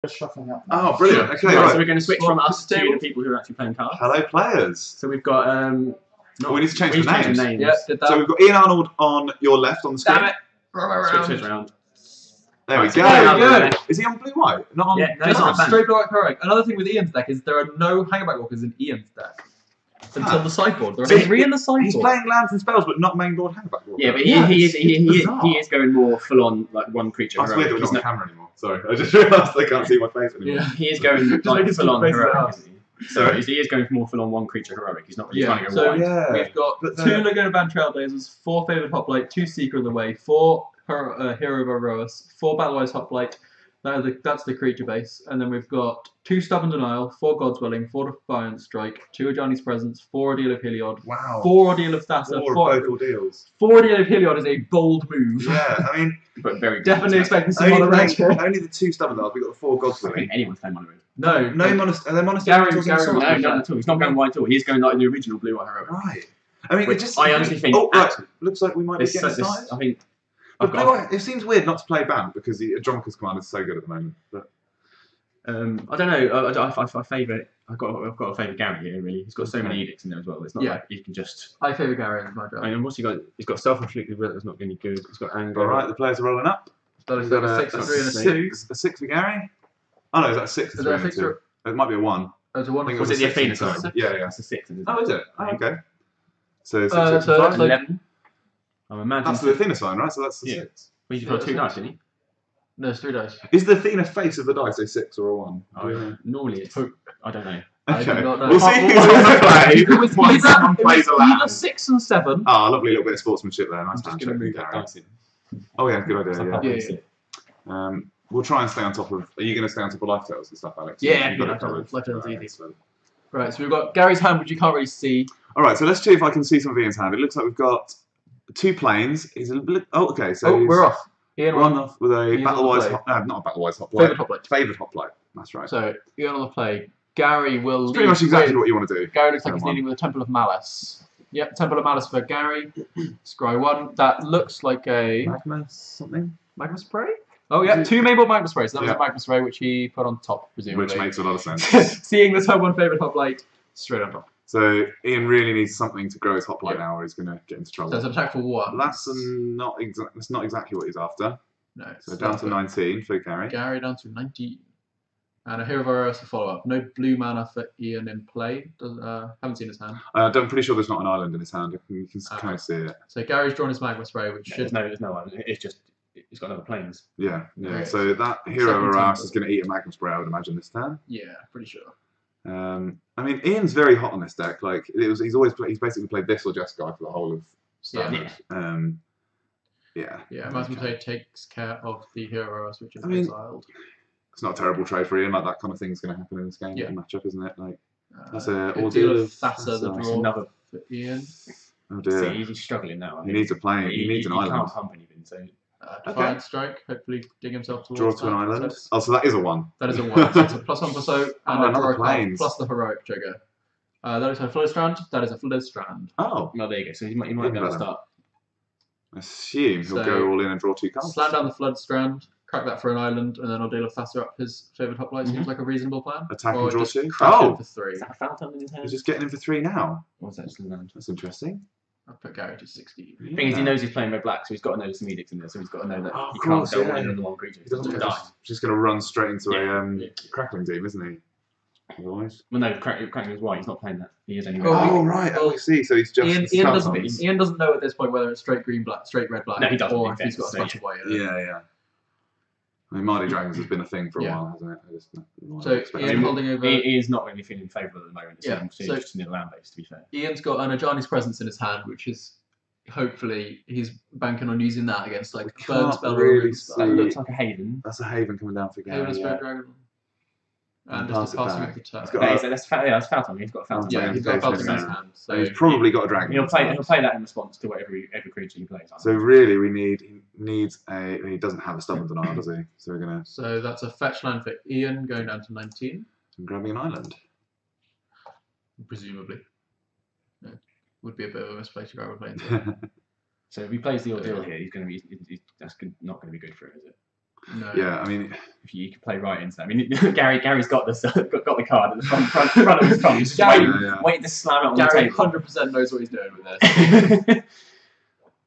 Just shuffling up. Oh, brilliant. Okay, right. right. So we're going to switch from us to the people who are actually playing cards. Hello, players. So we've got. we need to change the names. Yeah, did that. So we've got Ian Arnold on your left on the screen. Damn it. Switch those around. There we go. There we go. Is he on blue-white? Not on. Yeah, no, Just not bad. straight blue-white correct. Another thing with Ian's deck is there are no Hangerback Walkers in Ian's deck. Until the sideboard. There are 3 in the sideboard. He's playing lands and spells, but not main board Hangerback Walker. Yeah, but he is going more full on like one creature. That's weird that we're not on camera anymore. Sorry, I just realised they can't see my face anymore. Yeah, he is going like full on heroic. So Yeah. he is going for more full on one creature heroic. He's not really trying to go so wide. Yeah. we've got 2 Laguna Band Trailblazers, 4 Favored Hoplite, 2 Seeker of the Way, 4 Hero of Aroas, 4 Battlewise Hoplite. That's the creature base. And then we've got 2 Stubborn Denial, 4 God's Willing, 4 Defiant Strike, 2 Ajani's Presence, 4 Ordeal of Heliod, Wow. 4 Ordeal of Thassa, 4 ordeals. 4 Ordeal of Heliod is a bold move. Yeah, I mean, But very Definitely expecting some only, mono red here. only the 2 stubborn dials. We've got the 4 gods I with think anyone's playing mono red. No, Are they monasteries? Gary- No, not at all. He's not going wide at all. He's going like the original blue white heroic. Right. I mean, Which I honestly think. Oh, right. Looks like we might be getting started. I think. But blue-white, it seems weird not to play Bant because the Andronicus command is so good at the moment. But I don't know. I favour. I've got to favour Gary here. Really, he's got so many edicts in there as well. It's not like you can just. I favour Gary in my draft. I mean, what's he got? He's got self-inflicted will that's not going to be good. He's got anger. all right, the players are rolling up. That is We've got a 6 for 3 and a 2. A 6 for Gary. Oh no, is that 6 for Is 3 that a and a 6 2? or? It might be a 1. Oh, it's a 1. I think it Was was it a the 6 Athena and a side? 2. Yeah, yeah. That's a 6. Isn't it? Oh, is it? Oh, okay. So 6, So 6 that's 5. like 11. I'm imagining. That's the Athena sign, right? So that's the 6. Well, he's got 2 dice, didn't he? No, it's 3 dice. Is the Athena face of the dice a 6 or a 1? Oh, yeah. Normally it's. I don't know. I do Okay. not know. We'll see who's on the play. It was Once someone plays a either land. 6 and 7. Ah, lovely little bit of sportsmanship there. Nice I'm just man, going to move Gary. that dice in. Oh yeah, good idea. Yeah. Yeah. We'll try and stay on top of. Are you going to stay on top of life tales and stuff, Alex? Yeah, You've got yeah, it covered. Life Tales Right, easy. excellent. Right, so we've got Gary's hand, which you can't really see. All right, so let's see if I can see some of Ian's hand. It looks like we've got 2 planes. He's a little. Oh, okay. So Oh, we're off. Ian We're on off with a Ian's on the battle-wise. play. Not a battle-wise hoplite. Favoured Hoplite. Favoured hoplite. That's right. So, Ian on the play. Gary will It's pretty much exactly what you want to do. Gary looks like Go he's on. leading with a Temple of Malice. Yep, Temple of Malice for Gary. Scry 1. That looks like a Magma something. Magma Spray? Oh, yeah, 2 Maybell Magma Sprays. That was Yeah. a Magma Spray, which he put on top, presumably. Which makes a lot of sense. Seeing the turn 1 Favoured Hoplite straight on top. So Ian really needs something to grow his hoplite now, or he's going to get into trouble. So it's an attack for 1. That's not exactly what he's after. No. So down to 19 for Gary. Gary down to 19. And a Hero of Aroas to follow up. No blue mana for Ian in play. Haven't seen his hand. I'm pretty sure there's not an island in his hand. You can kind of see it. So Gary's drawn his Magma Spray, which should... There's no one. It's just. It's got other planes. Yeah, yeah. Okay. So that Hero of 17. Arouse is going to eat a Magma Spray, I would imagine, this turn. Yeah, pretty sure. I mean, Ian's very hot on this deck. Like, he's basically played this or Jeskai for the whole of Standard. Yeah. Yeah, Magma Spray takes care of the Hero of Aroas, which is I mean, exiled. It's not a terrible trade for Ian. Like, that kind of thing's going to happen in this game. Yeah. Matchup, isn't it? Like, that's Good a deal ordeal of Thassa, the Thassa. draw Another. for Ian. Oh dear. See, he's struggling now. I He think. needs a plane. He needs an He island. can't pump anything. So Defiant Strike, hopefully dig himself towards Draw to an that. island. So Oh, so that is a 1. that is a 1. So it's a +1 +0, and Oh, a another draw card planes. plus the heroic trigger. That is a Flood Strand. That is a Flood Strand. Oh, no, there you go. So he might be able to start. I assume he'll So, go all in and draw 2 cards. Slam down the Flood Strand, crack that for an island, and then I'll deal a Thassa up his Favoured Hoplite. Seems like a reasonable plan. Attack or and draw just 2? crack Oh! him for 3. Is that a fountain in his hand? He's just getting in for 3 now. What's that? Just land. That's interesting. I'll put Gary to 16. The thing is, he knows he's playing red black, so he's got to know there's some edicts in there. So he's got to know that Oh, of he course, can't go yeah. all in on the one creature. He He's doesn't going to die. just going to run straight into Yeah. a crackling team, isn't he? Otherwise. Well, no, cracking is white. He's not playing that. He is anyway. Oh, Right. Oh, I see. So he's just. Ian Falcons. doesn't know at this point whether it's straight green black, straight red black, No, he doesn't, or in if he's got a fairness, bunch of white. Yeah. I mean, Mardy Dragons has been a thing for a Yeah. while, hasn't it? I just, So expect Ian him- holding over. He is not really feeling favourable at the moment. It's Yeah, so so- just near land base, to be fair. Ian's got an Ajani's Presence in his hand, which is hopefully he's banking on using that against like burn can't spell really or ring spell. That see- looks like a haven. That's a Haven coming down for Haven Gary. of Spirit Yeah. Dragon. And And just pass to it pass him back. with the turn. He's got Yeah, a- that's fountain. He's got a fountain. Yeah, he's got a Falcon in his Yeah. hand. So So he's probably got a dragon. He'll play that in response to whatever every creature he plays. So really, he needs a. He doesn't have a stubborn denial, does he? So we're gonna. So that's a fetch land for Ian going down to 19, I'm grabbing an island. presumably. Yeah. Would be a bit of a misplaced to grab a plane. So if he plays the ordeal here, he's going to be. Not going to be good for him, is it? No. Yeah, I mean, If you can play right into that. I mean, Gary's got the card at the front of his phone. He's just waiting to slam it on Gary the table. 100% knows what he's doing with this.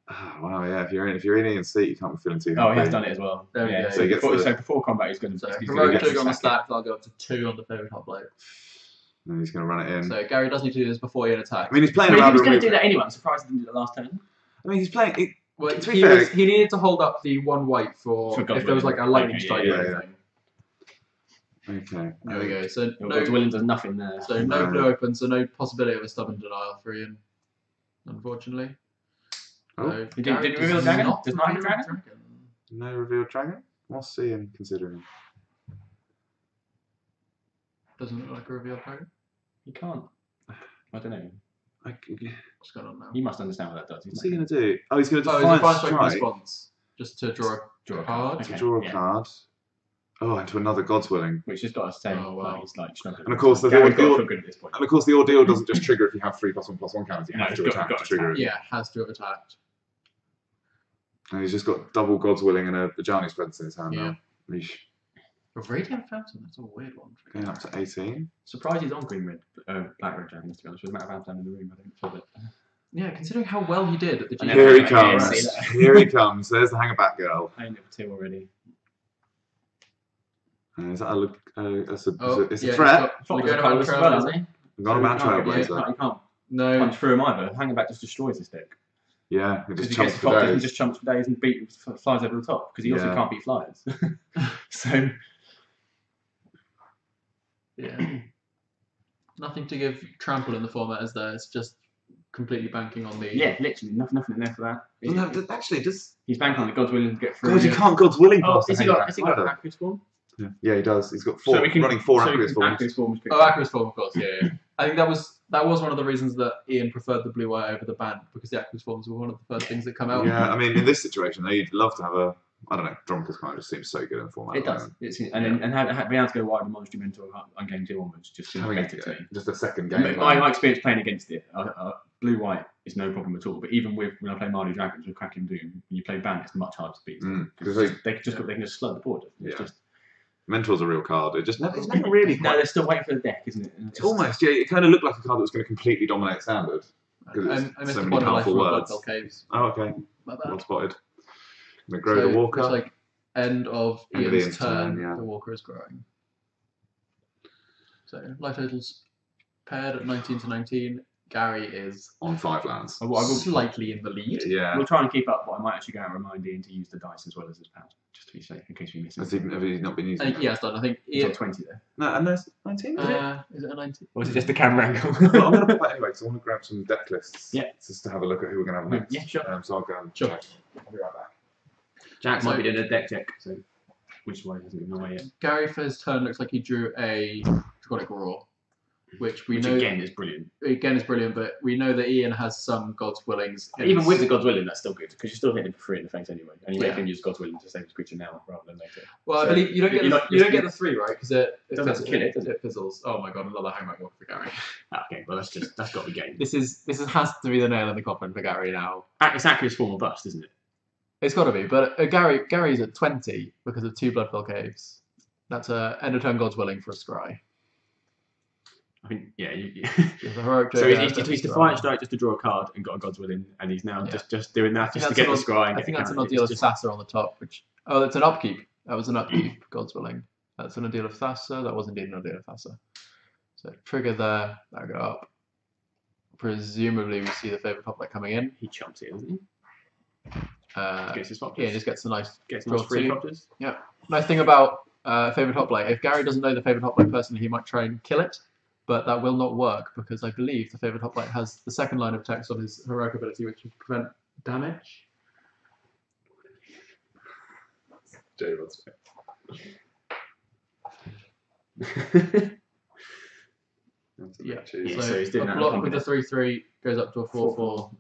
oh, wow, yeah. If you're in Ian's seat, you can't be feeling too happy. Oh, he has done it as well. There we go. So before combat, he's going to. Heroic 2 on the stack, I'll go up to 2 on the favourite hoplite. And he's going to run it in. So Gary does need to do this before Ian attacks. I mean, he's playing He around. was going to do that anyway. I'm surprised he didn't do it last turn. I mean, he's playing. Well, he needed to hold up the 1 white for if there was like a lightning strike or anything. Okay. There we go. So William does nothing there. So no blue open, so no possibility of a stubborn denial for Ian, unfortunately. Oh. Did you reveal dragon? Does not have a dragon? No revealed dragon? What's Ian considering? Doesn't look like a revealed dragon. You can't. I don't know. What's going on now? You must understand what that does. What's he going to do? Oh, he's going to he's define a strike. response. Just to draw a card. Okay. To draw a card. Oh, into another God's Willing. Which has got to say, wow. he's like struggling. And of course, Gary's got to feel good at this point. And of course, the ordeal doesn't just trigger if you have 3+1/+1 counters. You have to attack to trigger it. Yeah, has to have attacked. And he's just got double God's Willing and a Bajani Spencer in his hand now. Yeesh. A Radiant Phantom, that's a weird one. Going up to 18. Surprised he's on green red, black red dragons, to be honest. With the amount of Amsterdam in the room, I don't feel that. Yeah, considering how well he did at the GM. Here he comes. Here he comes. There's the Hangerback girl. Playing it for 2 already. Is that a look? It's a yeah, threat. We've got a man trailblazer. You can't No. punch through him either. Hangerback just destroys this deck. Yeah, it just Because he chumps gets for top, he days. just chumps for days and flies over the top. Because he also can't beat flyers. So. Yeah. Nothing to give trample in the format, is there? It's just completely banking on the. Yeah, literally nothing in there for that. Actually, just He's banking on the God's Willing to get through. God, you can't God's Willing past has he got Aqua's Form? Yeah, he does. He's got running 4 Aqua's Forms. Aqua's Form, of course. Yeah. I think that was one of the reasons that Ian preferred the blue white over the band, because the Aqua's Forms were one of the first things that come out. Yeah, I mean, in this situation, they'd love to have a. I don't know. Dromka's kind of just seems so good in the format. It does. And being able to go wide and Monastery Mentor on game 2 onwards just seems better to me. Just a second game. My experience playing against it, blue white is no problem at all. But even when I play Mardu Dragons with Cracking Doom, when you play Band, it's much harder to beat. Because they can just slow the board. Mentor's a real card. It's never really. No, they're still waiting for the deck, isn't it? It's almost. Yeah, it kind of looked like a card that was going to completely dominate standard. I missed so the many bottom life powerful from words. Blood Caves. Oh, okay. My Well bad. spotted. Gonna grow the Walker. It's like end of Ian's turn, yeah. the Walker is growing. So life totals paired at 19 to 19. Gary is on 5 lands. Slightly in the lead. Yeah. We'll try and keep up, but I might actually go out and remind Ian to use the dice as well as his pad, just to be safe in case we miss it. Has he not been using I think he has done. I think He's Ian. on 20 there. No, and there's 19, is it? Is it a 19? Or is it just the camera angle? Well, I'm going to put that anyway, because I want to grab some deck lists. Yeah. Just to have a look at who we're going to have next. Yeah, sure. So I'll go and Sure. check. I'll be right back. Jack might be doing a deck check, so which is why he hasn't given away yet. Gary for his turn looks like he drew a Draconic Roar, which know again is brilliant. Again is brilliant, but we know that Ian has some God's Willings. Even with the God's Willing, that's still good because you're still hitting him for free in the face anyway, and you Yeah. make him use God's Willing to save his creature now rather than later. Well, I So believe you don't get you don't get the 3 right because it doesn't have to kill it, does it? fizzles. Oh my god, another Hangback Walker for Gary. Okay, well that's got to be game. This has to be the nail in the coffin for Gary now. It's Aqua's Form or bust, isn't it? It's got to be, but Gary's at 20 because of 2 Bloodfell Caves. That's a end of turn God's Willing for a scry. I think yeah. There's a heroic So Joker, he's Defiant Strike just to draw a card and got a God's Willing, and he's now just doing that just to get the scry. And I think that's an Ordeal of Thassa on the top. It's an upkeep. That was an upkeep. God's Willing. That's an Ordeal of Thassa. That was indeed an Ordeal of Thassa. So trigger there. That'll go up. Presumably we see the favourite top coming in. He chumps it, doesn't he? Gets his Yeah, just gets a nice draw free 2. copters. Yeah. Nice thing about favourite hoplite, if Gary doesn't know the favourite hoplite personally, he might try and kill it, but that will not work because I believe the favourite hoplite has the second line of text on his heroic ability, which will prevent damage. Jay wants Yeah. So he's doing a that block in with the 3/3 goes up to a 4/4.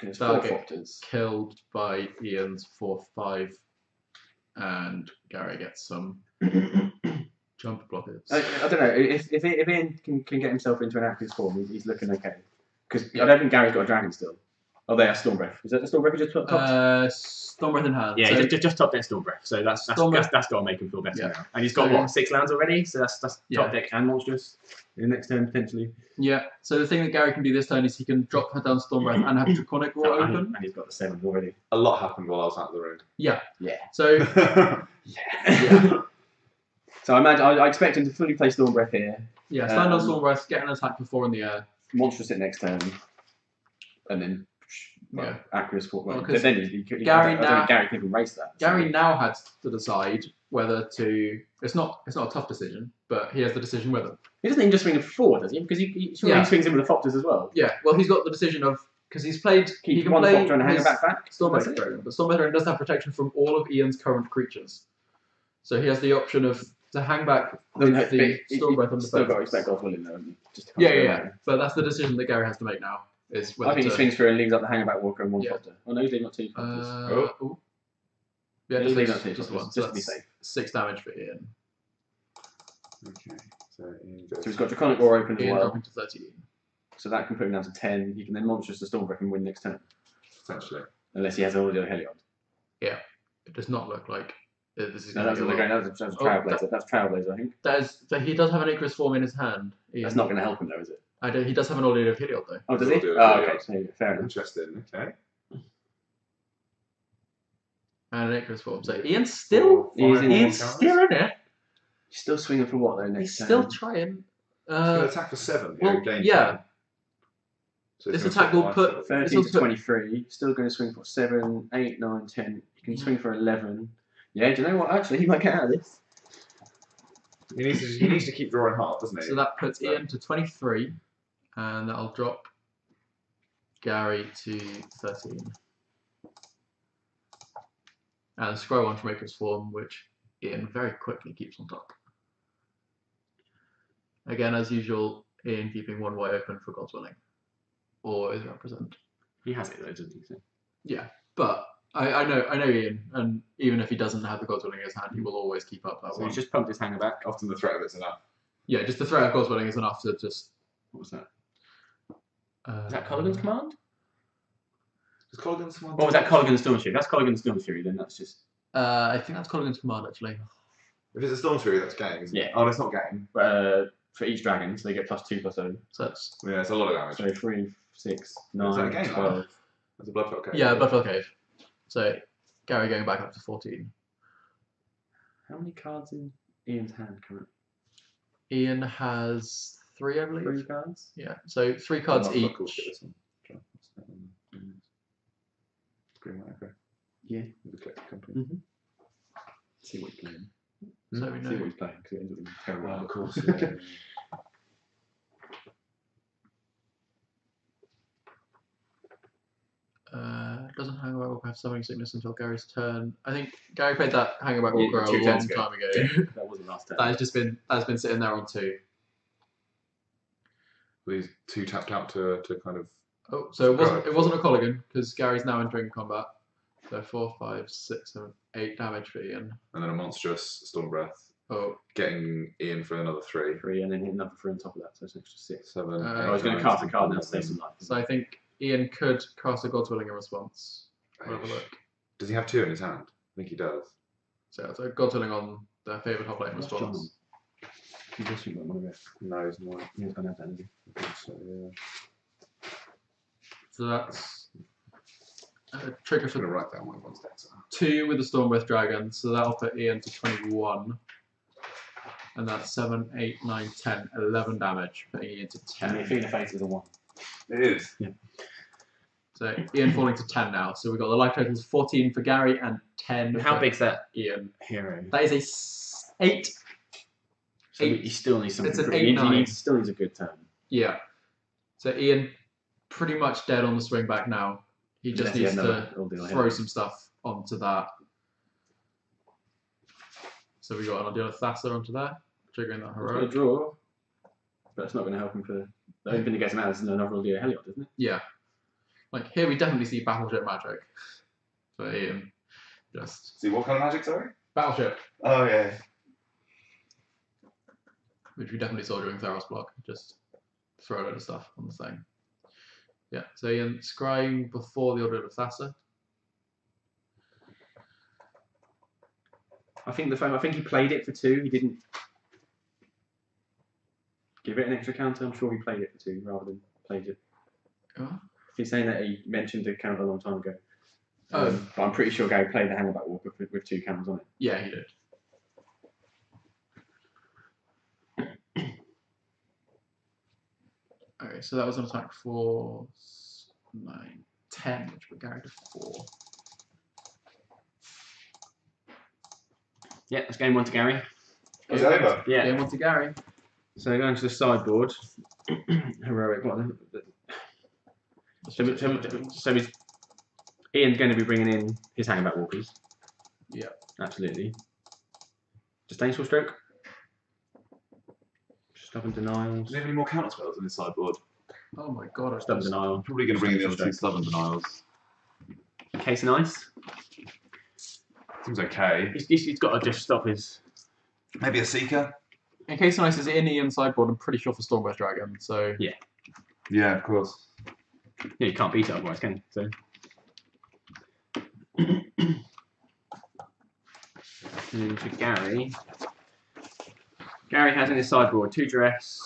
It's That'll 4 get copters. killed by Ian's 4/5, and Gary gets some jump blockers. I don't know if Ian can get himself into an Aqua's Form, he's looking okay. Because I don't think Gary's got a dragon still. Oh, they are Storm Breath. Is that the Storm Breath you just topped? Storm Breath in hand. Yeah, so just top deck Storm Breath. So that's got to make him feel better now. And he's got what, 6 lands already? So that's top deck and monstrous in the next turn potentially. Yeah. So the thing that Gary can do this turn is he can drop her down Storm Breath and have Draconic Roar open. And he's got the 7 already. A lot happened while I was out of the room. Yeah. Yeah. So yeah. So I expect him to fully play Storm Breath here. Yeah, stand on Storm Breath, get an attack for 4 in the air. Monstrous it next turn. And then Aqua's for then Gary can even race that. Gary now had to decide whether to. It's not a tough decision, but he has the decision whether. He doesn't even just swing him for 4, does he? Because he swings him with the Foxes as well. Yeah, well, he's got the decision of because he's played. He can one play Fox and hang back. Stormbreath Dragon, but Stormbreath Dragon does have protection from all of Ian's current creatures, so he has the option of to hang back the Stormbreath on the still got to expect God's willing though. Yeah. But that's the decision that Gary has to make now. Is whether I think he swings through and leaves up the Hangback Walker and 1 Foxer. Oh no, he's leaving up 2 Foxes. Yeah, he's leaving up 2 just Foxes, one. just to be safe. 6 damage for Ian. Okay. So he's got Draconic Roar open as Ian well. dropping to 13. So that can put him down to 10. He can then Monstrous the Stormbreath and win next turn. Essentially. Unless he has all the other Heliod. Yeah. It does not look like this is No, that's Trailblazer. That's Trailblazer, I think. He does have an Icarus form in his hand. Ian. That's not going to help him though, is it? He does have an Ordeal of Heliod though. Oh, does he? Oh, okay. So, fair enough. Interesting. Okay. And an Icarus form. So Ian's still in it. He's still swinging for what though next He's turn? still trying. He's going to attack for 7 here well, in game yeah. 10. So This attack will put 13 to 23. Still going to swing for 7, 8, 9, 10. You can swing for 11. Yeah, do you know what? Actually, he might get out of this. He needs to keep drawing hard, doesn't he? So that puts Ian to 23, and that'll drop Gary to 13. And scroll on to Maker's form, which Ian very quickly keeps on top. Again, as usual, Ian keeping 1 way open for God's willing. Always represent. He has it though, doesn't he? So. Yeah, but I know Ian, and even if he doesn't have the God's willing in his hand, he will always keep up that So one. he's just pumped his hanger back. Often the threat of it's enough. Yeah, just the threat of God's willing is enough to just. What was that? Is that Colligan's command? Is Colligan's command? Or was that Colligan's Storm Fury? That's Colligan's Storm Fury, then that's just. I think that's Colligan's command actually. If it's a Storm Fury, that's game, isn't it? Oh, that's not game. For each dragon, so they get +2/+0. So that's. Yeah, it's a lot of damage. So 3, 6, Is that a 9, game, 12. That's a Bloodfell Cave. Yeah, Buffalo Cave. So Gary going back up to 14. How many cards in Ian's hand currently? Ian has 3, I believe. 3 cards? Yeah, so 3 cards each. Green light, okay. Yeah. The collective company. See what he's playing. So we know. See what he's playing, because it ends up being terrible. Well, of course. Yeah. Doesn't Hangback Walker have Summoning Sickness until Gary's turn? I think Gary played that Hangback Walker a 2 long turns time ago. That wasn't last turn. That's been sitting there on 2. These 2 tapped out to kind of. Oh, so it wasn't a Colligan because Gary's now entering combat. So 4, 5, 6, 7, 8 damage for Ian. And then a monstrous Storm Breath. Oh. Getting Ian for another 3. 3, and then hit another 3 on top of that, so it's an extra 6. 7. I was going to cast a card now to save some life. So I think Ian could cast a God's Willing in response. We'll have a look. Does he have 2 in his hand? I think he does. So God's Willing on their favourite top lane in response. He just think that one of it. No, he's not. He's going to have that, isn't he? I think so, yeah. So that's a trigger I'm going to for write down what everyone's decks are. 2 with the Stormbreath Dragon, so that'll put Ian to 21. And that's 7, 8, 9, 10, 11 damage, putting Ian to 10. And the Athena face is a 1. It is. Yeah. So Ian falling to 10 now. So we've got the life totals 14 for Gary and 10 How for big's that Ian. hero? That is a 8. So he still needs something. It's an pretty- 8, 9. He still needs a good turn. Yeah. So Ian pretty much dead on the swing back now. He just Unless he needs had to another throw some stuff onto that. So we got an Ordeal of Thassa onto there, triggering that He's got a heroic. draw, but it's not going to help him for. The only thing that gets him out is another Ordeal Heliod, isn't it? Yeah. Like here we definitely see Battleship magic for Ian. Just See, what kind of magic, sorry? Battleship, Oh, yeah. which we definitely saw during Theros block. Just throw a load of stuff on the thing. Yeah, so Ian, scrying before the Order of Thassa. I think he played it for 2. He didn't give it an extra counter. I'm sure he played it for 2 rather than played it. Oh. He's saying that he mentioned the counter a long time ago. Oh. But I'm pretty sure Gary played the Hangback Walker with 2 counters on it. Yeah, he did. Okay, so that was an attack for 9, 10, which put Gary to 4. Yeah, that's game 1 to Gary. It's over. Yeah. Game 1 to Gary. So going to the sideboard. Heroic. So he's Ian's going to be bringing in his Hangback Walkers. Yeah. Absolutely. Disdainful Stroke. Stubborn Denials. Do you have any more counter spells on this sideboard? Oh my god, Stubborn Denial. I'm probably going to bring in the other 2 Stubborn Denials. Case of Ice. Seems okay. He's got to just stop his... Maybe a Seeker? In case Nice is in Ian's sideboard, I'm pretty sure for Stormburst Dragon, so... Yeah, of course. Yeah, you can't beat it otherwise, can you? So... And for Gary... Gary has in his sideboard 2 Duress,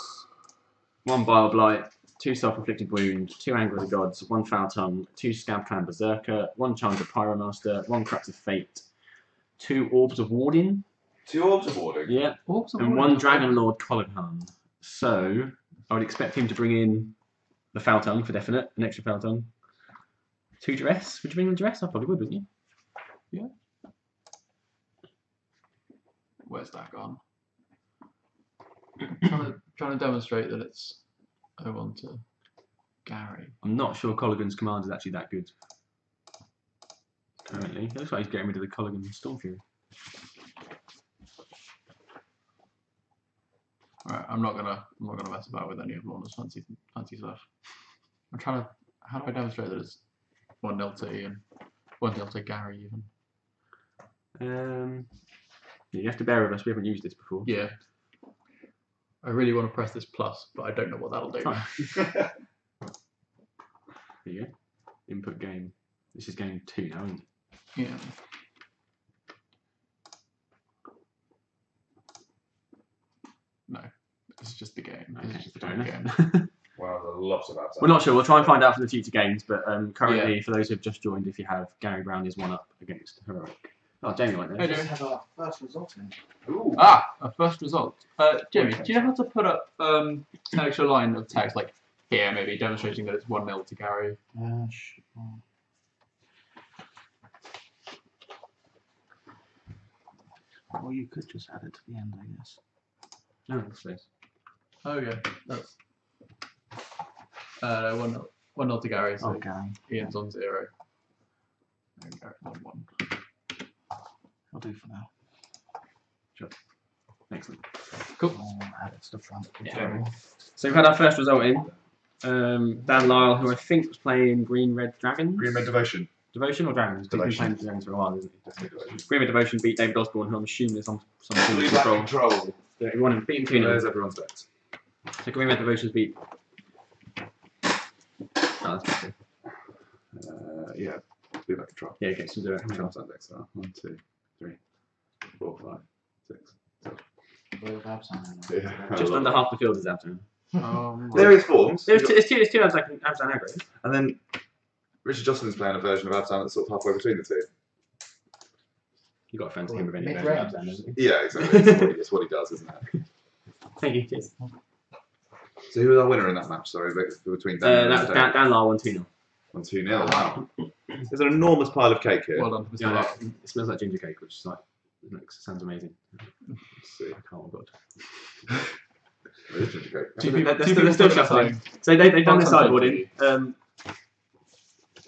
1 Bile Blight, 2 Self-Inflicted Wound, 2 Anger of the Gods, 1 Foul Tongue, 2 Scab Clan Berserker, 1 Charge of Pyromaster, 1 Crux of Fate, 2 Orbs of Warding. 2 Orbs of Warding? Yeah. Orbs of And Warding. 1 Dragon Lord Colican. So, I would expect him to bring in the Foul Tongue for definite, an extra Foul Tongue. 2 Duress. Would you bring in Duress? I probably would, wouldn't you? Yeah. Where's that gone? Trying to demonstrate that it's 0-1 to Gary. I'm not sure Colligan's command is actually that good. Currently. It looks like he's getting rid of the Colligan Stormfury. Alright, I'm not gonna mess about with any of Lorna's fancy stuff. How do I demonstrate that it's 1-0 to Ian? 1-0 to Gary even. You have to bear with us, we haven't used this before. Yeah. I really want to press this plus, but I don't know what that'll do. There you go. Input game. This is game 2 now, isn't it? Yeah. No. This is just the game. This is just the game. Wow, there's lots of that. We're not sure. We'll try and find out for the future games, but currently, for those who have just joined, if you have, Gary Brown is 1 up against Heroic. Oh, Jamie went there. Hey, We Jamie. just have our first result in. Ooh. Our first result. Jamie, do you know how to put up an extra line of text, like here, maybe demonstrating that it's 1-0 to Gary? Sure. Or you could just add it to the end, I guess. No, that's nice. Oh yeah, that's 1-0 to Gary. So Okay. Ian's on 0. And Gary's on 1. I'll do for now. Excellent. Cool. I'll add it to the front. Yeah. So we've had our first result in. Dan Lyle, who I think was playing Green Red Dragons. Green Red Devotion. Devotion or Dragons? He's been Devotion. playing Dragons for a while, isn't he? Definitely Devotion. Green Red Devotion beat David Osborne, who I'm assuming is on some sort Blue of Black control. Control. Yeah, he won him, beat him 2-0. There's everyone's bets. So Green Red Devotion's beat. Oh, that's good. Yeah, Blue Black Control. Yeah, okay, so do it. How many outside decks are? 1, 2, 3, 4, 5, 6, 7. Blue Babs on Yeah. Just under half the field is Abzan. Various forms. It's two Abzan aggro. And then Richard Jocelyn's playing a version of Absalom that's sort of halfway between the 2. You got a fancy him with any Mid version of range. Abzan, hasn't he? Yeah, exactly. It's what he does, isn't it? Thank you, cheers. So who was our winner in that match? Sorry, between Dan That was Dan Lyle 1-2-0. 1-2-0. Wow. There's an enormous pile of cake here. Well done, Mr. Yeah, Lyle. it smells like ginger cake, which is like, sounds amazing. Let's see. I can't, oh god. It is ginger cake. Two people- They're two still people put it shuffling. aside. So they've done their Part-time sideboarding.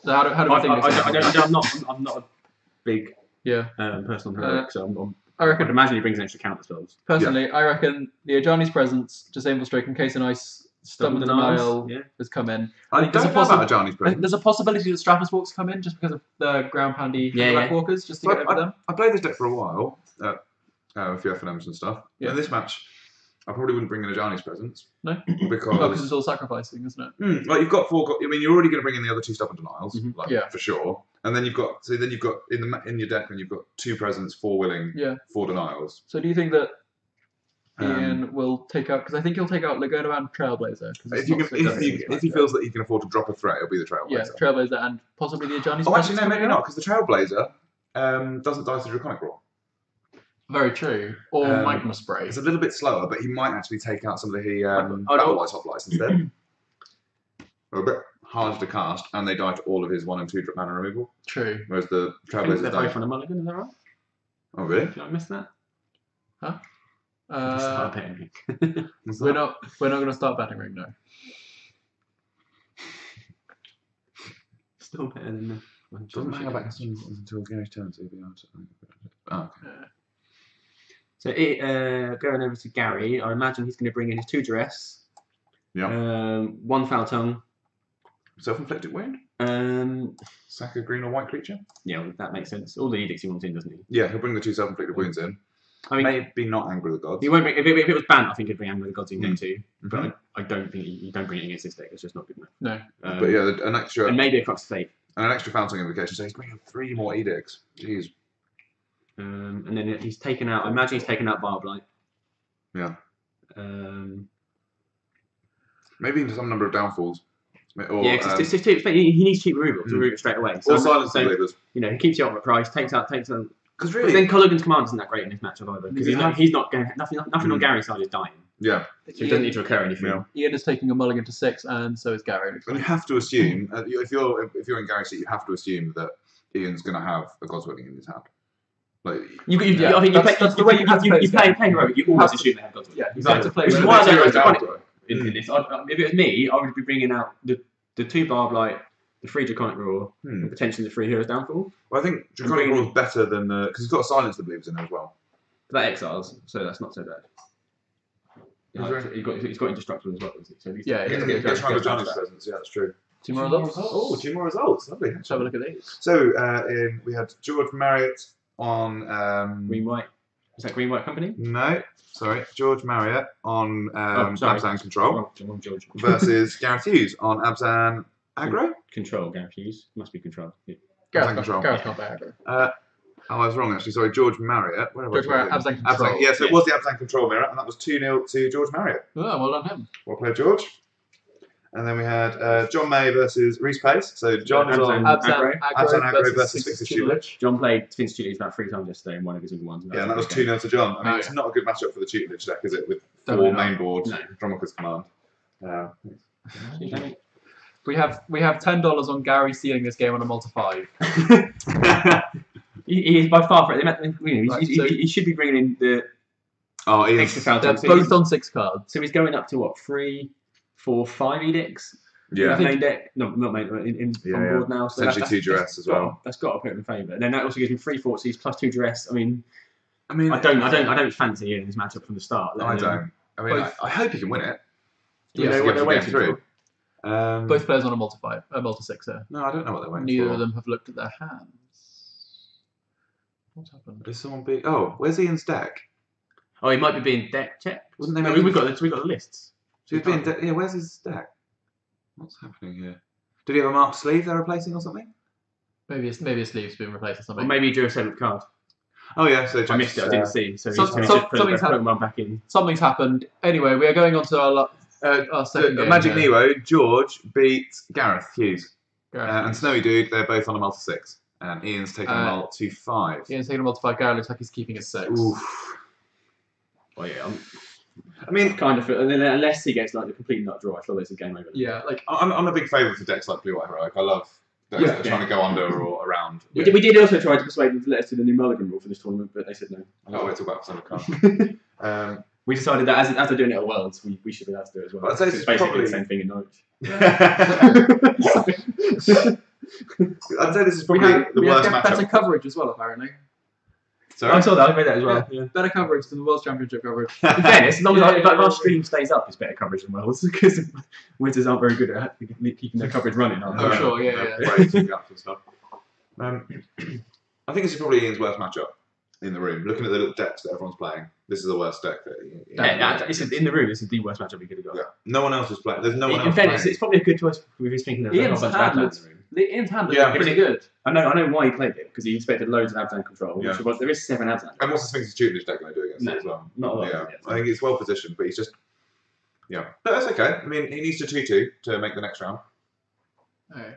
So how do we think this is? I'm not a big Yeah. person on Heroic, so I I reckon could imagine he brings an extra counter spells. personally, I reckon the Ajani's presence, Disdainful Stroke, and Case and Ice, Stubborn Denial Yeah. has come in. I think there's don't a know about possi- Ajani's present. There's a possibility that Stratus Walks come in just because of the ground poundy Black Walkers, just to get over them. I played this deck for a while, a few FNMs and stuff. Yeah. In this match, I probably wouldn't bring in Ajani's presence. No? Because it's all sacrificing, isn't it? like you've got 4. I mean, you're already going to bring in the other 2 stubborn denials, like, Yeah. for sure. And then you've got in your deck, then you've got 2 presents, 4 willing, 4 denials. So do you think that Ian will take out? Because I think he'll take out Laguna and Trailblazer. If he feels that he can afford to drop a threat, it'll be the Trailblazer. Yeah, Trailblazer and possibly the Ajani's. Oh, actually, no, maybe not, because the Trailblazer doesn't die to Draconic Roar. Very true. Or Magma Spray. It's a little bit slower, but he might actually take out some of the Battle-Wise Hoplites instead. They're a bit harder to cast, and they die to all of his 1 and 2 mana removal. True. Whereas the Trailblazers They're both on a mulligan, is that right? Oh, really? Did I miss that? Huh? Start betting. We're not going to start batting ring, no. Still better than the. Doesn't matter back until Gary's turn, so he'll be able to. Oh, okay. So going over to Gary, I imagine he's going to bring in his 2 duress. Yeah. 1 foul tongue. Self-inflicted wound? Sack a green or white creature? Yeah, well, that makes sense. All the edicts he wants in, doesn't he? Yeah, he'll bring the 2 self-inflicted wounds in. I mean, maybe not Anger of the Gods. He won't bring, if it was banned, I think he'd bring Anger of the Gods in game 2. But I don't think you don't bring it against this deck. It's just not good enough. No. But yeah, an extra... And maybe a Crux of Fate. And an extra Fountain Invocation, so he's bringing 3 more edicts. Jeez. And then he's taken out... I imagine he's taken out Bile-Blight. Yeah. Maybe into some number of downfalls. Or, yeah, because he needs cheap removal to remove it straight away. So or silence the believers. You know, he keeps you up at price, takes out. Because really, but then Colligan's command isn't that great in this matchup either. Because he's not going. Nothing on Gary's side is dying. Yeah. So he doesn't need to recur anything. Yeah. Ian is taking a mulligan to 6, and so is Gary. And you have to assume, if you're in Gary's seat, you have to assume that Ian's going to have a God's Willing in his hand. Like, I think that's the way you play heroic. You always assume they have God's Willing. Yeah, you have to play. Which is why I don't like in this. If it was me, I would be bringing out the 2 Bile-Blight, the 3 Draconic Roar, and potentially the 3 Heroes Downfall. Well, I think Draconic Roar is better than the... Because he's got a Silence the Believers in there as well. But that exiles, so that's not so bad. He's got Indestructible as well, isn't he? So yeah, he's got Johnny's presence. Yeah, that's true. 2 more results. Oh, 2 more results. Lovely. Let's have a look at these. So, we had George Marriott on... Green-White. Is that Green-White Company? No. Sorry. George Marriott on Abzan Control. George. Versus Gareth Hughes on Abzan Aggro? Control, Gareth Hughes. Must be Control. Yeah. Abzan Control. Gareth's not by aggro. I was wrong actually. Sorry, George Marriott. George Marriott, Abzan Control. Yeah, so it was the Abzan Control mirror, and that was 2-0 to George Marriott. Oh, well done him. Well played, George. And then we had John May versus Reese Pace. So John was on Abzan Aggro versus Fixed Tutelage. John played Fixed Tutelage about 3 times yesterday in one of his other ones. Yeah, and that was 2-0 to John. I mean, it's not a good matchup for the tutelage deck, is it? With 4 main board, Dromoka's Command. We have $10 on Gary stealing this game on a multi 5. He is by far. He should be bringing in the extra fountain. They're both on 6 cards. So he's going up to what, 3, 4, 5 edicts? Yeah. Main deck, not main, on board now. So essentially 2 duress as well. That's got to put him in favour. And then that also gives him 3 forces plus 2 duress. I mean, I don't fancy it in this matchup from the start. I don't. I mean, I hope he can win it. Do you know what they're waiting through? Both players on a multi 6 here. No, I don't know what they're waiting Neither for. of them have looked at their hands. What's happened? Is someone big? Oh, where's Ian's deck? Oh, he might be being deck checked. Wasn't they? No, we've got the lists. So he's being yeah. Where's his deck? What's happening here? Did he have a marked sleeve they're replacing or something? Maybe a sleeve's been replaced or something. Or maybe he drew a 7th card. Oh yeah, so I missed it. I didn't see. So something's put one back in. Something's happened. Anyway, we are going on to our second game. Magic Nemo, George beat Gareth Hughes. And Snowy Dude, they're both on a multi 6. And Ian's taking a multi 5. Ian's taking a multi 5. Gareth looks like he's keeping a 6. Oof. Well, yeah. I mean, kind of. Unless he gets like the complete nut draw, I feel there's a game over. Yeah, like I'm a big favourite for decks like Blue White Heroic. I love decks that are trying to go under or around. We did also try to persuade them to let us do the new mulligan rule for this tournament, but they said no. Oh, it's all about percent of card. We decided that as they're doing it at Worlds, we should be allowed to do it as well. I'd say it's basically the same thing in Norwich. I'd say this is probably the worst matchup. Better coverage as well, apparently. Sorry? I saw that. I read that as well. Yeah. Better coverage than the World Championship coverage. In fairness, as long as our stream stays up, it's better coverage than Worlds because Wizards aren't very good at keeping their coverage running. Oh, sure, yeah. Breaks and gaps and stuff. I think this is probably Ian's worst matchup. in the room. Looking at the little decks that everyone's playing, this is the worst deck. This is in the room. This is the worst matchup we could have got. Yeah. No one else is playing. There's no one In else fairness, playing. it's probably a good choice. We've been thinking of Ian's a bunch of hand Abzan looks- in the room. Ian's hand looks Yeah, pretty good. I know why he played it because he expected loads of Abzan control. Yeah. There is 7 Abzan. And what's the Sphinx's tutelage deck going to do against No, it as well? not a lot. Yeah, I think he's well positioned, but he's just. Yeah. But that's okay. I mean, he needs to 2-2 to make the next round. Okay.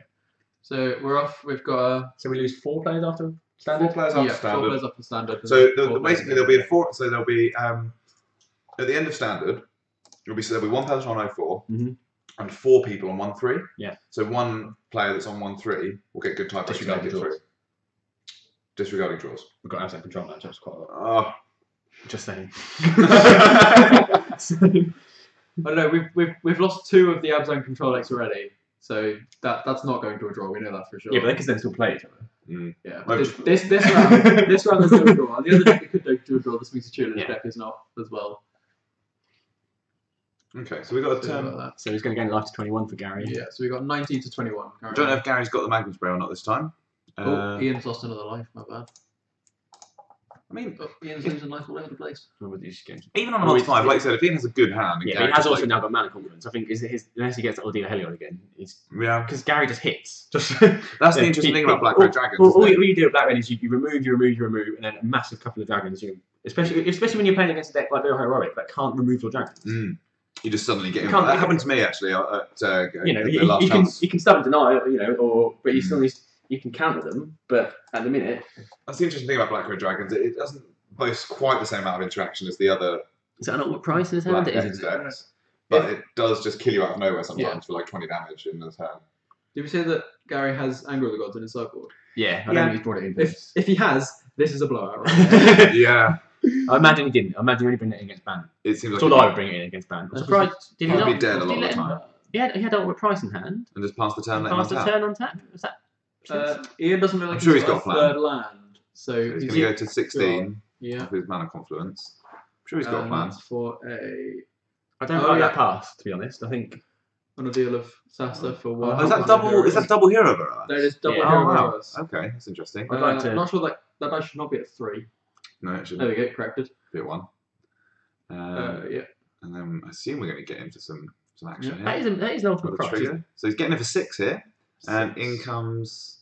So we're off. We've got So we lose 4 players after 4 standard. players a after 4 standard. players up to standard. and So then 4 basically players there'll be a down. 4. So there'll be at the end of standard, there'll be 1 person on 0-4 Mhm. and 4 people on 1-3. Yeah. So 1 player that's on 1-3 will get good tiebreaks to Disregarding make it draws. through. Disregarding draws. We've got Abzan control matchups quite a lot. Oh. Just saying. I don't know. We've lost 2 of the Abzan control decks already, so that's not going to a draw. We know that for sure. Yeah, but they can then still play each other. Yeah. Well, This round this round there's no draw. The other deck that could go to a draw, the Sphinx's tutelage Yeah. deck is not as well. Okay, so we got a So turn. we've got that. So he's going to gain life to 21 for Gary. Yeah. So we got 19 to 21. I don't know if Gary's got the Magnum Spray or not this time. Oh, Ian's lost another life. My bad. I mean, Oh, Ian's losing life all over the place. With these games. even on a Oh, multi it's- 5, like I said, if Ian has a good hand, and Yeah, Gary he has just, also like, now got mana confidence. I think unless he gets Ordeal Heliod again, yeah, because Gary just hits. Just that's the interesting thing about Black Red Dragons. isn't All it? you do at Black Red is you remove, and then a massive couple of dragons. Especially when you're playing against a deck like Very Heroic that can't remove your dragons. You just suddenly get You in. can't- That happened to me actually. You last can chance. you can stubborn deny, but you still need, you can counter them. But at the minute, That's the interesting thing about Black Red Dragons. It doesn't boast quite the same amount of interaction as the other is that not what price in his Black hand? It is. decks, but it does just kill you out of nowhere sometimes for like 20 damage in the turn. Did we say that Gary has Anger of the Gods in his sideboard? Yeah, I Yeah. don't think he's brought it in. If he has, this is a blowout. Right? Yeah, I imagine he didn't. I imagine he only bring it in against Ban. it seems I like thought I would bring it in against Ban. I'm That's surprised. Did he He'd not? be dead a did lot he of let the him- time. He had ultimate price in hand. and just pass the turn. Let Past him the tap. turn on tap. Was that? Ian doesn't look like I'm sure he's he's got got a a plan. third land, so So he's going to go to 16 yeah. of his mana confluence. I'm sure he's got a plan. That's for a I don't Oh, like yeah. that pass, to be honest. I think on a deal of Sasta for one. Oh, is that double? Is that double hero Vera? There is double Yeah. hero Oh wow. Heroes. Okay, that's interesting. I'd like to- Not sure that dice should not be at 3. No, it There shouldn't we go, corrected. be at 1. Yeah. And then I assume we're going to get into some action that here. is an ultimate With the price. trigger. So he's getting it for 6 here, and 6. in comes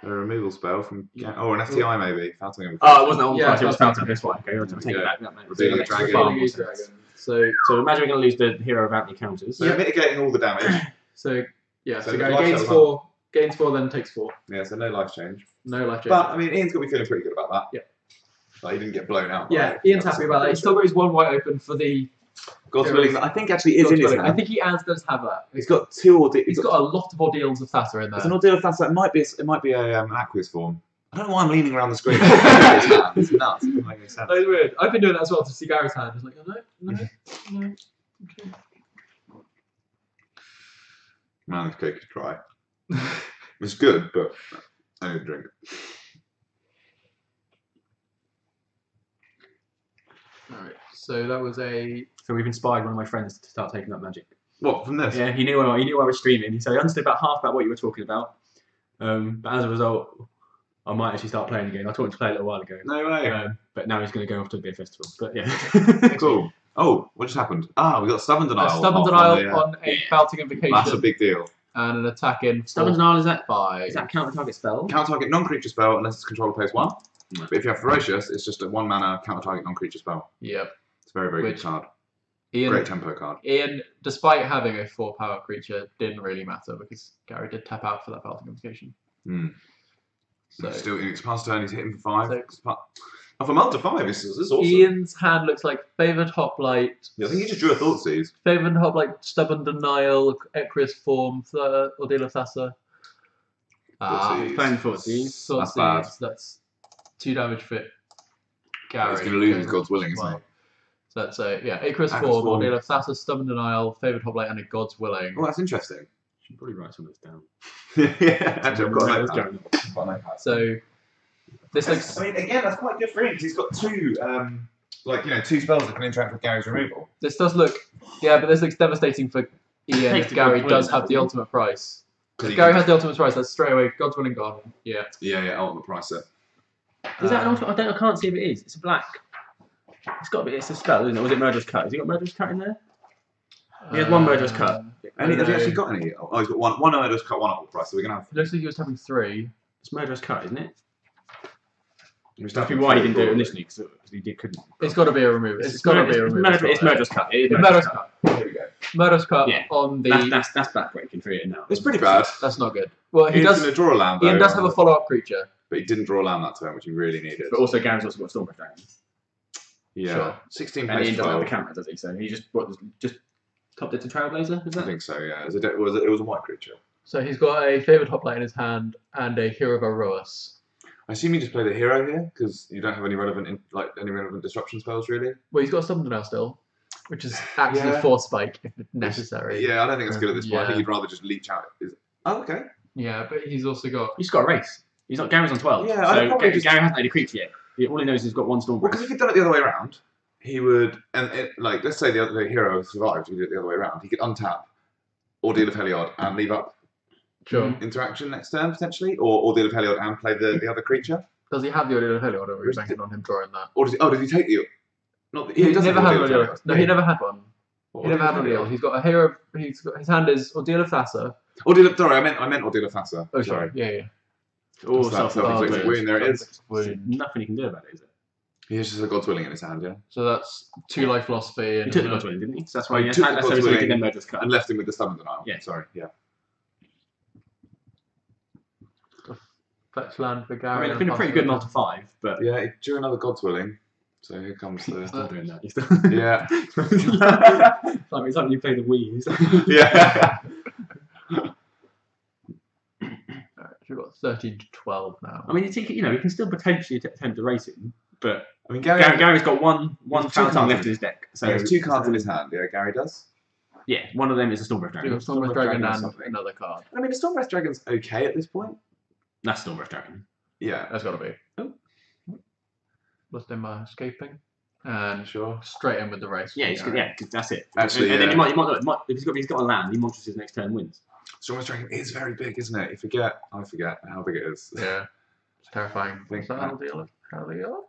a removal spell from an FTI maybe. Faltering Oh, it wasn't ultimate Yeah, price. It was that's Fountain. That's why. Okay, I'll take Yeah. it back. That makes Revealing a sense. dragon. Far Revealing more a sense. dragon. So So imagine we're going to lose the hero of Anthony counters. So mitigating all the damage. so yeah, So so the Gary life gains shot 4, gains 4, then takes 4. Yeah, so no life change. No life change. But I mean, Ian's got to be feeling pretty good about that. Yeah. Like, he didn't get blown out. by Yeah, it. Ian's happy about that. He's still got his 1 white open for the God's willing. I think actually is in God's his willing. I hand. think he does have that. He's got 2 ordeals. He's got a lot of ordeals of Thassa in There's an there. ordeal of that. It might be a Aqueous form. I don't know why I'm leaning around the screen. It's nuts. It doesn't make any sense. That is weird. I've been doing that as well to see Gary's hand. It's like, oh, no. Okay. Man, this cake is dry. It's good, but I need a drink. Alright, so that was a. So we've inspired one of my friends to start taking up Magic. What, from this? Yeah, he knew I was streaming, so he understood about half about what you were talking about. But as a result, I might actually start playing again. I taught him to play a little while ago. No way. But now he's going to go off to a beer festival. But yeah. Cool. Oh, what just happened? Ah, we got Stubborn Denial. A stubborn off denial the, on a Belting Invocation That's a big deal. and an attack in Stubborn Denial, is that 5. counter target spell? Counter target non-creature spell unless its controller pays 1. Yeah. But if you have Ferocious, it's just a 1 mana counter target non-creature spell. Yep. It's a very, very Which- good card. Ian, Great tempo card. Ian, despite having a 4 power creature, didn't really matter because Gary did tap out for that Belting Invocation. Mm. So Still, it's past turn, he's hitting for 5. 6. Off a month to 5, this is awesome. Ian's hand looks like Favoured Hoplite, Yeah, I think he just drew a Thoughtseize. Favoured Hoplite, Stubborn Denial, Equus Form, Ordeal of Thassa. Thoughtseize. Playing Thougeize. That's bad. That's 2 damage for Gary. He's going to lose his God's Willing, isn't he? So that's Icarus Aqueous Form, Form. Ordeal of Thassa, Stubborn Denial, Favoured Hoplite, and a God's Willing. Oh, that's interesting. Should probably write some of this down. Yeah, actually, I've got an What's iPad. going on? I've got an iPad. So this looks. I mean, again, that's quite good for him because he's got 2, 2 spells that can interact with Gary's removal. This does look. Yeah, but this looks devastating for Ian Takes if the Gary God's does Willing. have the ultimate price. Because If Gary has the ultimate price, that's straight away God's Willing gone. Yeah. Yeah, ultimate price set. Is that an auto? I can't see if it is. It's a black. It's got to be. It's a spell, isn't it? Or was it Murderous Cut? Has he got Murderous Cut in there? He has one Murderous Cut. Has he actually got any? Oh, he's got one. One Murderous Cut, one at price. So we're gonna have. It looks like he was having 3. It's Murderous Cut, isn't it? That's That's why he didn't do it initially because he couldn't. It's got to be a remove. It's got to be a remove. It's Murderous Cut. It is Murderous Cut. There we go. Murderous Cut Yeah. on the. That's backbreaking for it now. It's pretty bad. That's not good. Well, he He's does. going to draw a land. Though, Ian does have a follow-up creature. but he didn't draw a land that turn, which he really needed. But also, Gary's also got Stormbreath Dragon. Yeah, Sure. 16 And he plays doesn't have 12. the camera, does he? So he just topped it to Trailblazer, is I that? think so. Yeah, it was a white creature. So he's got a favored hoplite in his hand and a Hero of Aroas. I assume you just play the hero here because you don't have any relevant disruption spells really. Well, he's got Summoner now still, which is actually Yeah. Force Spike if necessary. Yeah, I don't think it's good at this point. I think Yeah. you'd rather just leech out. Oh, okay. Yeah, but he's also got. He's got a race. He's not. Gary's on 12. Yeah, I'd so probably just- Gary hasn't had a creature yet. All he knows is he's got one Well, because Stormbreath. if he'd done it the other way around, he would, like, let's say the hero survived, he did it the other way around, he could untap Ordeal of Heliod and leave up Sure. interaction next turn, potentially, or Ordeal of Heliod and play the other creature. Does he have the Ordeal of Heliod, or are we banking on him drawing that? Or did he take the... Not the, He doesn't never have had Ordeal of Ordeal. Heliod. No, he never had one. What, He never had Ordeal of Ordeal. He's got a hero. He's got his hand is Ordeal of Thassa. Sorry, I meant Ordeal of Thassa. Oh, sorry. Yeah. Or What's that? self-inflicted Self-inflicted wound, there it is. Wound. Nothing you can do about it, is it? He has just a God's Willing in his hand, yeah. So that's 2 life philosophy He and took the God's Willing, didn't he? So that's why He he took the that's God's so he Willing did then Murderous Cut. And left him with the Stubborn Denial. Yeah. Sorry, yeah. fetch land for I Gary. mean, it's been a pretty good multi 5, but Yeah, he drew another God's Willing. So here comes he's the... still doing that. He's still Yeah. it's like when you play the Wii. Yeah. We've got 13 to 12 now. I mean, you know, he can still potentially attempt to race him, but I mean, Gary's got one He's two foul time cards left in- in his deck. So he has 2 cards in his hand, yeah, Gary does. Yeah, one of them is a Stormbreath We've Dragon. got Stormbreath Stormbreath Dragon Dragon or and something. another card. I mean, the Stormbreath Dragon's okay at this point. That's Stormbreath Dragon. Yeah, That's got to be. Oh. Lost him escaping. And sure. straight in with the race. Yeah, that's it. Actually, and then yeah. he might if he's got a land, he monsters his next turn wins. Stormbreath Dragon is very big, isn't it? I forget how big it is. Yeah. It's terrifying. Think Is that that. how deal it? How deal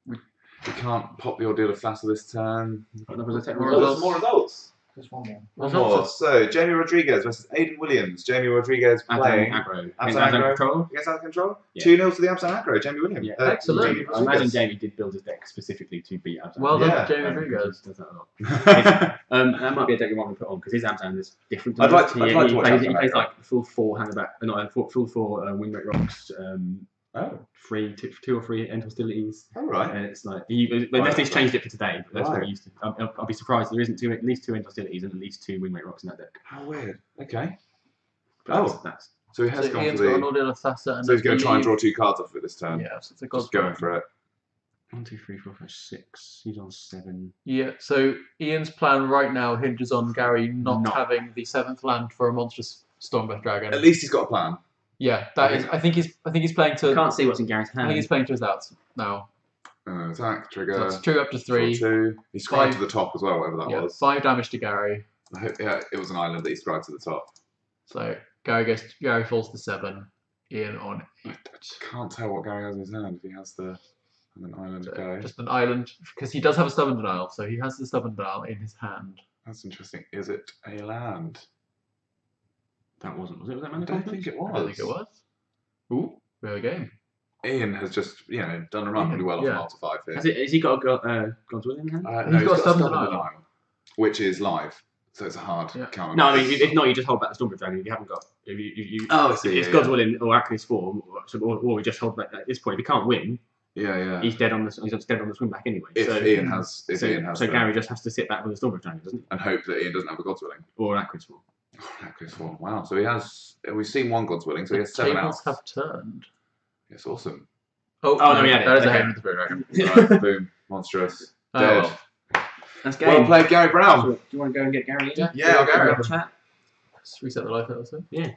We can't pop the Ordeal of Thassa this turn. Another attack More result. results. More results. Just one more. One more. So, Jamie Rodriguez versus Aidan Williams. Jamie Rodriguez playing aggro. Abzan Against aggro. control. against out of control. Yeah. 2-0 to the Abzan aggro, Jamie Williams. Yeah. Excellent. Jamie I imagine Rodriguez. Jamie did build his deck specifically to beat Abzan. Well done, Yeah. Jamie Rodriguez. Does that a lot. That might be a deck you want to put on because his Abzan is different. To I'd like his. to watch he Abzan plays aggro. like full 4 handback, not full 4 wing rate rocks, Oh, 2 or 3 end hostilities. all right. And it's like, unless they've changed it for today, but that's what Right. we used to. I'll be surprised there isn't at least 2 end hostilities and at least 2 wing rate rocks in that deck. How weird. Okay. But that's So he has So gone Ian's for got an the... Ordeal of Thassa and So he's going to try and I draw 2 cards off of it this turn. believe- Yeah, so it's a Just God's going for it. 1, 2, 3, 4, 5, 6. He's on 7. Yeah, so Ian's plan right now hinges on Gary not Not. having the 7th land for a monstrous Stormbreath Dragon. At least he's got a plan. Yeah, that is. I think he's playing I to. can't see what's in Gary's I think hand. he's playing to his outs now. Attack, trigger, So it's 2 up to 3. draw 2. He scribed 5. to the top as well, whatever that Yeah, was. 5 damage to Gary. I hope, yeah, it was an island that he scribed to the top. So Gary falls to 7. Ian on 8. Can't tell what Gary has in his hand if he has an island So guy. just an island because he does have a stubborn denial, so he has the stubborn denial in his hand. That's interesting. Is it a land? That wasn't. Was it? Was that I Mana don't Conflict? think it was. I don't think it was. Ooh, we have a game. Ian has just, done a run really well Yeah. off Multi 5 here. Has he got a God's Will in hand? No, He's got a stubborn Stubborn denial. which is live, so it's a hard Yeah. counter. No, I mean, if not, you just hold back the Stormbreath Dragon if you haven't got. If you Oh, I see. it's yeah, God's yeah. Will in or Ackley's form, or we just hold back at this point. If he can't win, Yeah. he's dead on the swing back anyway. If so Ian has, so them, Gary just has to sit back with the Stormbreath Dragon, doesn't he? and hope that Ian doesn't have a God's Willing. Or Ackley's form. Oh, that goes for wow. So he has. We've seen one God's Willing, so he has 7 Tables outs. have turned. It's awesome. Oh no, he had it. That is a Okay. Haven of the Spirit Dragon. Right, boom, monstrous, Oh, dead. well. That's Well played, Gary Brown. Do you want to go and get Gary in? Yeah, I'll go Gary. Have a chat. Let's reset the life also. Yeah.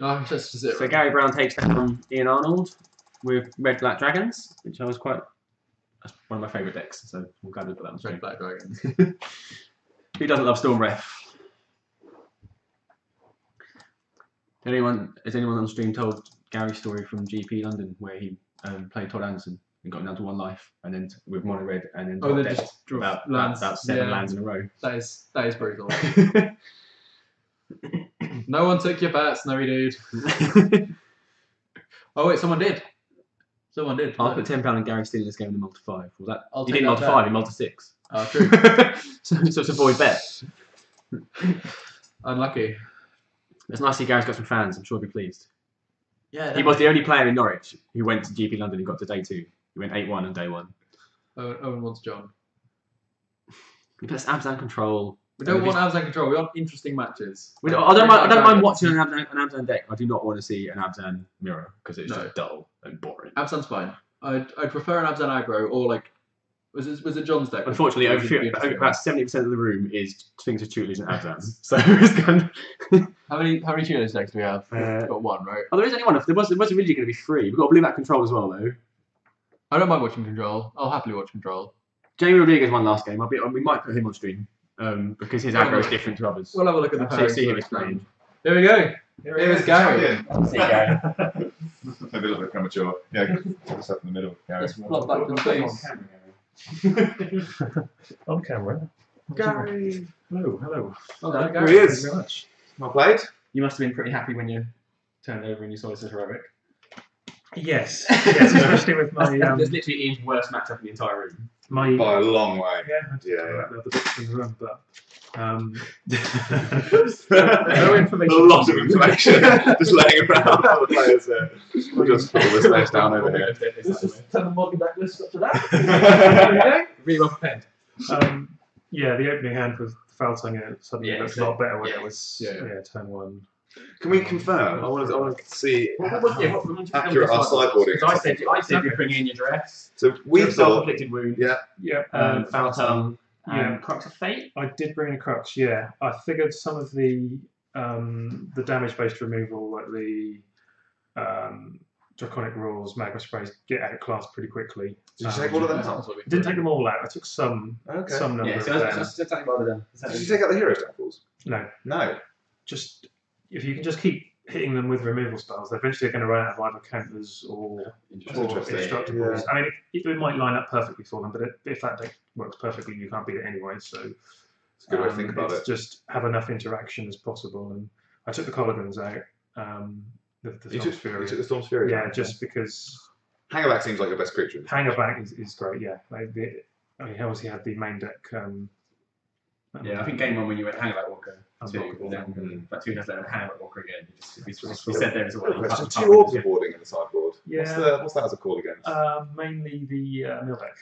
Oh, just zero. So Gary Brown takes down Ian Arnold with Red Black Dragons, which I was quite. That's one of my favourite decks, so I'm glad we put that on Red screen. Black Dragons. Who doesn't love Stormbreath? Has anyone on stream told Gary's story from GP London where he played Todd Anderson and got him down to 1 life, and then with mono red, and then Oh, Todd they dead just drew about 7 lands in a row. That is brutal. No one took your bets, no, dude. Oh wait, someone did. Someone did. I'll put £10 on Gary stealing this game in the multi 5. Was that? I'll He take didn't that multi bet. 5, he multi 6. Oh, true. So it's a void bet. Unlucky. It's nice to see Gary's got some fans. I'm sure he'll be pleased. Yeah. He was the only player in Norwich who went to GP London and got to day 2. He went 8-1 on day 1. Owen wants John. He puts Abzan control. We don't want Abzan control. We want interesting matches. I don't mind watching an Abzan deck. I do not want to see an Abzan mirror because it's just dull and boring. Abzan's fine. I'd prefer an Abzan aggro or like was it John's deck? Unfortunately, about 70% of the room is Sphinx of Tutors and Abzans. So it's kind of How many Tutors decks do we have? We've got 1, right? Oh, there is only one. There was originally going to be 3. We've got Blue Back Control as well, though. I don't mind watching Control. I'll happily watch Control. Jamie Rodriguez won last game. We might put him on stream because his aggro is different to others. We'll have a look at the pairings. See him explained. Here we go. Here's Gary. See Gary. Maybe a little bit premature. Yeah, put us up in the middle. Gary. Let's flop back to the face. On camera. Gary. Hello. Well done, Here Gary. he Thank is. you very much. Well played. You must have been pretty happy when you turned over and you saw this as heroic. Yes, especially with my That's literally Ian's worst matchup in the entire room. my By a long way. yeah, Yeah. the other bits in the room, but No information. A lot of information just laying around for the players there. We'll just pull this list down over here. Turn the multi back list up to that. Really well prepared. Yeah, the opening hand with foul tongue suddenly Yeah, looked a lot better when yeah. it was Yeah. turn 1. Can we confirm? I want to see What accurate our sideboarding. I said you bring in your dress. So we thought, Self-inflicted wound. yeah, Yeah, Foul tongue. Yeah. Crux of Fate. I did bring in a crux. Yeah, I figured some of the damage-based removal, like the draconic rules, magma sprays, get outclassed pretty quickly. did you take all of them out? Didn't take them all out. I took some number Yeah, of so them. that's exactly what I've done. Did you take out the hero staples? No, No. just if you can just keep hitting them with removal spells, they're eventually going to run out of either counters or Interesting. indestructibles. Yeah. I mean, it might line up perfectly for them, but if that deck works perfectly, you can't beat it anyway. So It's a good way to think about it's it. just have enough interaction as possible. And I took the Colligans out. The You Storm's took Fury. the Storm's Fury. Yeah, out. just because Hangerback seems like your best creature. Hangerback is great. Yeah, I mean, he obviously had the main deck. Yeah, I think game 1 when you went Hangout Walker. Unblockable. Then about 2 days later, Hangout Walker again. We said there as well. Quick question. 2 orbs of boarding in the sideboard. Yeah. What's that as a call against? Mainly the mill deck.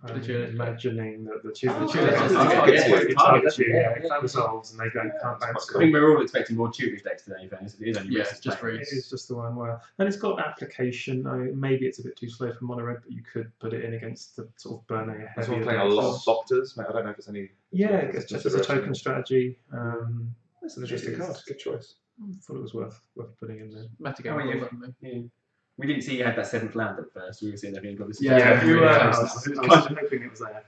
The I'm Tudor deck. imagining that the Tudor The deck Tudor target deck. you, Yeah. target you, Yeah. if that resolves and they can't bounce. I think we're all expecting more Tudors decks today, Ben. It is only Yeah, Reese's just play. Reese. It is just the one where, and it's got application. Maybe it's a bit too slow for mono red, but you could put it in against the sort of burning This heavy. one's playing a lot of Doctors. I don't know if it's any. Yeah, it's just as a token strategy. That's an interesting card. Good choice. Thought it was worth putting in there. Metagame. Oh, yeah. Yeah. We didn't see you had that 7th land at first. We were seeing everything got this. Yeah, you really were. close I now. was hoping it was there.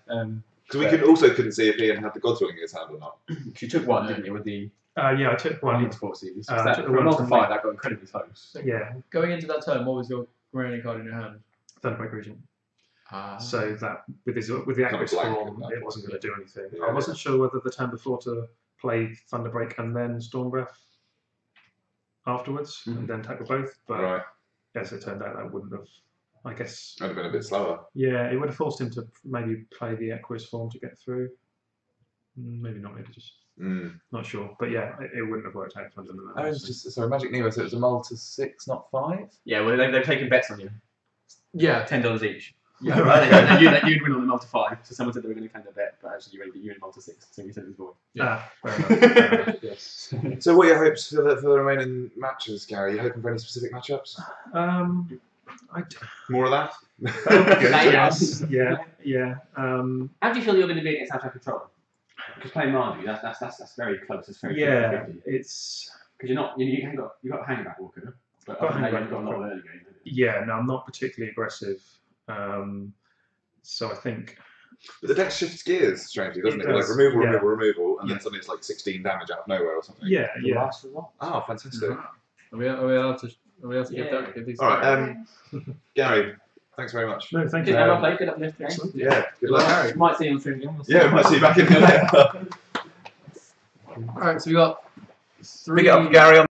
Because we couldn't see if Ian had the Gods Willing in his hand or not. You took one, didn't you, with the Yeah, I took one. Sport series. I That, took for one a multi from 5, that got incredibly close. Yeah, Going into that turn, what was your remaining card in your hand? Thunderbreak Regent. Ah. So that with the Kind of Aquis blank, form, isn't it? it wasn't going to do anything. Yeah, I wasn't sure whether the turn before to play Thunderbreak and then Stormbreath afterwards, and then tackle both. But Right. as it turned out, that wouldn't have. I guess. I'd have been a bit slower. Yeah, it would have forced him to maybe play the Aquis form to get through. Maybe not. Maybe just not sure. But yeah, it wouldn't have worked out under that. Oh, it's just sorry, Magic Nemo. So it was a multi 6, not 5. Yeah, well, they've taken bets on you. Yeah. $10 each. Yeah, right. You'd win on the multi 5, so someone said they were going to claim their bet, but actually you in multi 6, so you said it was void. Fair enough. Fair enough, yes. So what are your hopes for the remaining matches, Gary? Are you hoping for any specific matchups? More of that? That would be good. Yes. Yeah. How do you feel you're going to be against Abstract Control? Because playing Mardu, that's very close. It's very Yeah, 50-50. it's. Because you've got Hangout Walker, but Got other than that, Hangout you've got a lot of Walker. early game. Yeah, no, I'm not particularly aggressive. So I think. But the deck shifts gears strangely, doesn't it? It Like does, removal, yeah. removal, and Yeah. then suddenly it's like 16 damage out of nowhere or something. Yeah, yeah. Oh, fantastic. Are we allowed to give these? All right, Gary, thanks very much. No, thank Did you. Emma play? Good luck with this game. Yeah, good luck. Gary, might see you on stream again. We'll see. Yeah, we might see you back in there. All right, so we got 3. Big up, Gary. On